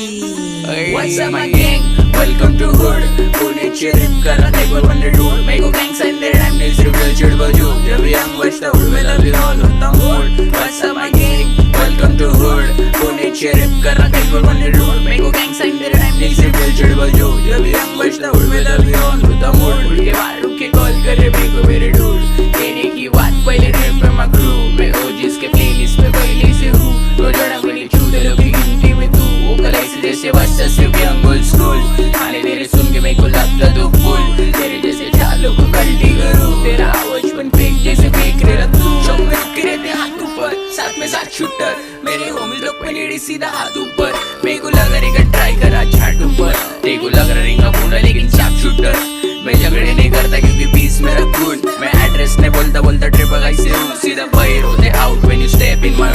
What's up my gang? Welcome to hood. पुणेची rep करा table when they do. मेरे gangs and their rhyme is real चिड़ बजू. जब young बजता उड़ में लगी all होता mood. What's up my gang? Welcome to hood. पुणेची रिप करा table when they do. मेरे gangs and their rhyme is real चिड़ बजू. जब young बजता उड़ में लगी all होता mood. उड़ के बाहर रुक के call करे मेरे मेरे dude. कहने की बात पहले rap पे my crew. मैं OGs के playlist पे पहले से हूँ. रोजाना मेरी छूटे लोग गिनती में तू. वो कलाई जैसे वास्ता सिर्फ young old school. आने तेरे सुन के मेरे को लगता तो फुल. तेरे जैसे चालों को गलती करूँ. तेरा आवाज बन फेक जैसे फेंक रहा तू. शौक में रुके रहते हाथ ऊपर. साथ में साथ शूटर. मेरे होमी लोग पे लेडी सीधा हाथ ऊपर. मेरे को लगा रहेगा ट्राई करा छाट ऊपर. तेरे को लग रहेगा मुंडा लेकिन शार्प शूटर. मैं झगड़े नहीं करता क्योंकि पीस मेरा खून. मैं एड्रेस नहीं बोलता बोलता ट्रिप गाइस से हूँ. सीधा बाहर होते out when you step in my